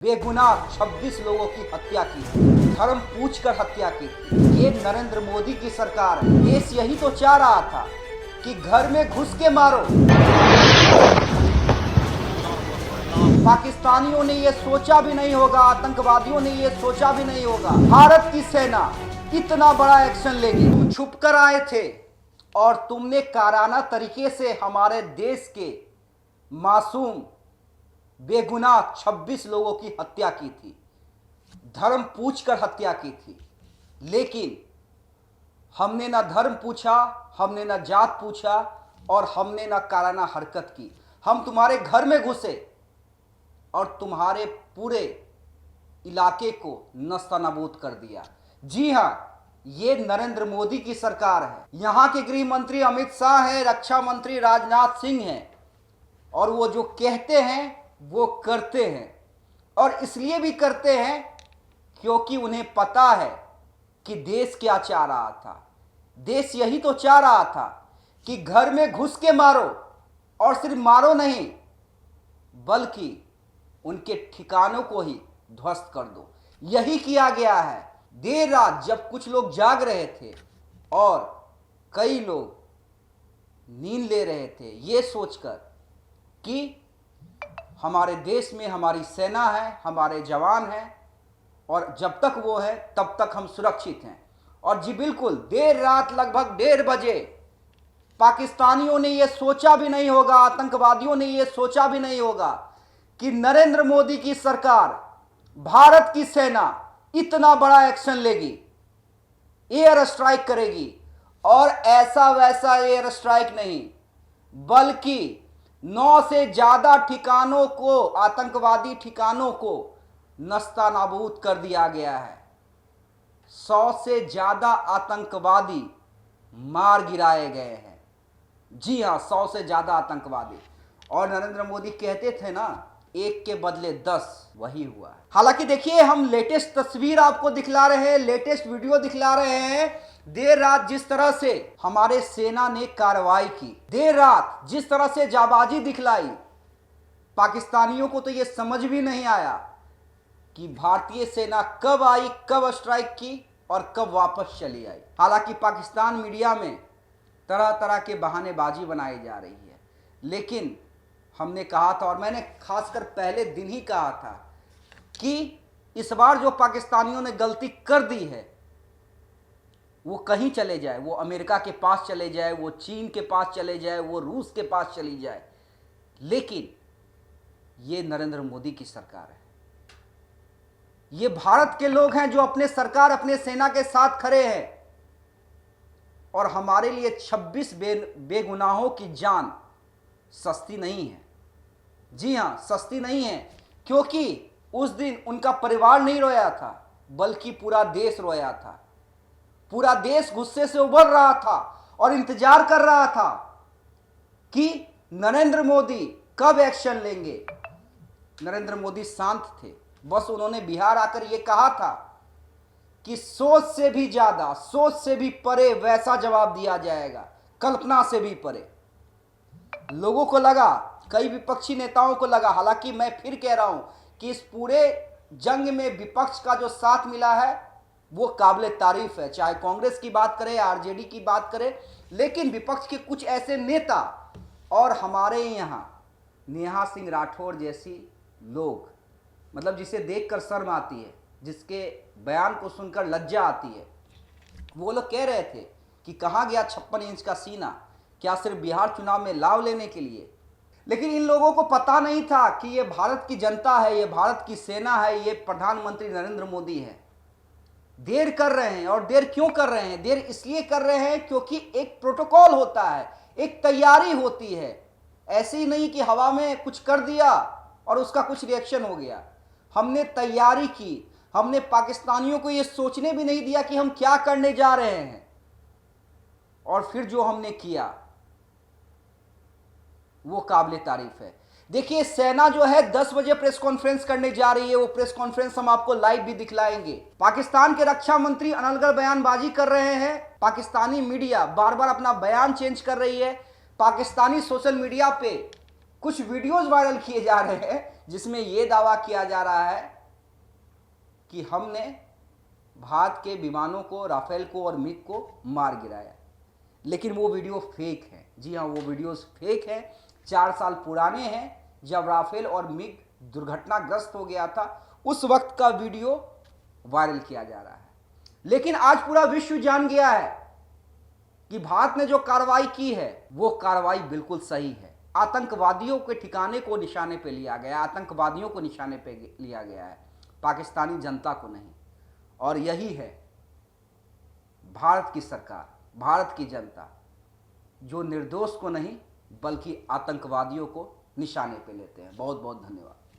बेगुनाह 26 लोगों की हत्या की, धर्म पूछकर हत्या की। ये नरेंद्र मोदी की सरकार है। देश यही तो चाह रहा था कि घर में घुस के मारो। पाकिस्तानियों ने ये सोचा भी नहीं होगा, आतंकवादियों ने ये सोचा भी नहीं होगा, भारत की सेना इतना बड़ा एक्शन लेगी। तुम छुप कर आए थे और तुमने काराना तरीके से हमारे देश के मासूम बेगुनाह 26 लोगों की हत्या की थी, धर्म पूछकर हत्या की थी। लेकिन हमने ना धर्म पूछा, हमने ना जात पूछा और हमने ना काराना हरकत की। हम तुम्हारे घर में घुसे और तुम्हारे पूरे इलाके को नस्तानाबूद कर दिया। जी हां, ये नरेंद्र मोदी की सरकार है। यहां के गृह मंत्री अमित शाह है, रक्षा मंत्री राजनाथ सिंह हैं और वो जो कहते हैं वो करते हैं। और इसलिए भी करते हैं क्योंकि उन्हें पता है कि देश क्या चाह रहा था। देश यही तो चाह रहा था कि घर में घुस के मारो, और सिर्फ मारो नहीं बल्कि उनके ठिकानों को ही ध्वस्त कर दो। यही किया गया है। देर रात जब कुछ लोग जाग रहे थे और कई लोग नींद ले रहे थे, ये सोचकर कि हमारे देश में हमारी सेना है, हमारे जवान हैं और जब तक वो है तब तक हम सुरक्षित हैं। और जी बिल्कुल, देर रात लगभग 1:30 बजे पाकिस्तानियों ने ये सोचा भी नहीं होगा, आतंकवादियों ने ये सोचा भी नहीं होगा कि नरेंद्र मोदी की सरकार, भारत की सेना इतना बड़ा एक्शन लेगी, एयर स्ट्राइक करेगी। और ऐसा वैसा एयर स्ट्राइक नहीं, बल्कि 9 से ज्यादा ठिकानों को, आतंकवादी ठिकानों को नस्तानाबूद कर दिया गया है। 100 से ज्यादा आतंकवादी मार गिराए गए हैं। जी हां, 100 से ज्यादा आतंकवादी। और नरेंद्र मोदी कहते थे ना, एक के बदले 10, वही हुआ है। हालांकि देखिए, हम लेटेस्ट तस्वीर आपको दिखला रहे हैं, लेटेस्ट वीडियो दिखला रहे हैं। देर रात जिस तरह से हमारे सेना ने कार्रवाई की, देर रात जिस तरह से जाबाजी दिखलाई, पाकिस्तानियों को तो यह समझ भी नहीं आया कि भारतीय सेना कब आई, कब स्ट्राइक की और कब वापस चली आई। हालांकि पाकिस्तान मीडिया में तरह तरह के बहानेबाजी बनाई जा रही है, लेकिन हमने कहा था और मैंने खासकर पहले दिन ही कहा था कि इस बार जो पाकिस्तानियों ने गलती कर दी है वो कहीं चले जाए, वो अमेरिका के पास चले जाए, वो चीन के पास चले जाए, वो रूस के पास चली जाए, लेकिन ये नरेंद्र मोदी की सरकार है। ये भारत के लोग हैं जो अपने सरकार, अपने सेना के साथ खड़े हैं। और हमारे लिए 26 बेगुनाहों की जान सस्ती नहीं है। जी हां, सस्ती नहीं है, क्योंकि उस दिन उनका परिवार नहीं रोया था, बल्कि पूरा देश रोया था। पूरा देश गुस्से से उभर रहा था और इंतजार कर रहा था कि नरेंद्र मोदी कब एक्शन लेंगे। नरेंद्र मोदी शांत थे, बस उन्होंने बिहार आकर यह कहा था कि सोच से भी ज्यादा, सोच से भी परे वैसा जवाब दिया जाएगा, कल्पना से भी परे। लोगों को लगा, कई विपक्षी नेताओं को लगा, हालांकि मैं फिर कह रहा हूं कि इस पूरे जंग में विपक्ष का जो साथ मिला है वो काबिले तारीफ है। चाहे कांग्रेस की बात करें, आरजेडी की बात करें, लेकिन विपक्ष के कुछ ऐसे नेता और हमारे यहाँ नेहा सिंह राठौर जैसी लोग, मतलब जिसे देखकर शर्म आती है, जिसके बयान को सुनकर लज्जा आती है, वो लोग कह रहे थे कि कहाँ गया 56 इंच का सीना, क्या सिर्फ बिहार चुनाव में लाभ लेने के लिए। लेकिन इन लोगों को पता नहीं था कि ये भारत की जनता है, ये भारत की सेना है, ये प्रधानमंत्री नरेंद्र मोदी है। देर कर रहे हैं, और देर क्यों कर रहे हैं? देर इसलिए कर रहे हैं क्योंकि एक प्रोटोकॉल होता है, एक तैयारी होती है। ऐसे ही नहीं कि हवा में कुछ कर दिया और उसका कुछ रिएक्शन हो गया। हमने तैयारी की, हमने पाकिस्तानियों को यह सोचने भी नहीं दिया कि हम क्या करने जा रहे हैं, और फिर जो हमने किया वो काबिले तारीफ है। देखिए, सेना जो है 10 बजे प्रेस कॉन्फ्रेंस करने जा रही है। वो प्रेस कॉन्फ्रेंस हम आपको लाइव भी दिखलाएंगे। पाकिस्तान के रक्षा मंत्री अनर्गल बयानबाजी कर रहे हैं। पाकिस्तानी मीडिया बार बार अपना बयान चेंज कर रही है। पाकिस्तानी सोशल मीडिया पे कुछ वीडियोस वायरल किए जा रहे हैं जिसमें यह दावा किया जा रहा है कि हमने भारत के विमानों को, राफेल को और मिग को मार गिराया। लेकिन वो वीडियो फेक है। जी हाँ, वो वीडियोस फेक हैं, 4 साल पुराने हैं, जब राफेल और मिग दुर्घटनाग्रस्त हो गया था उस वक्त का वीडियो वायरल किया जा रहा है। लेकिन आज पूरा विश्व जान गया है कि भारत ने जो कार्रवाई की है वो कार्रवाई बिल्कुल सही है। आतंकवादियों के ठिकाने को निशाने पे लिया गया, आतंकवादियों को निशाने पे लिया गया है, पाकिस्तानी जनता को नहीं। और यही है भारत की सरकार, भारत की जनता, जो निर्दोष को नहीं बल्कि आतंकवादियों को निशाने पे लेते हैं। बहुत बहुत धन्यवाद।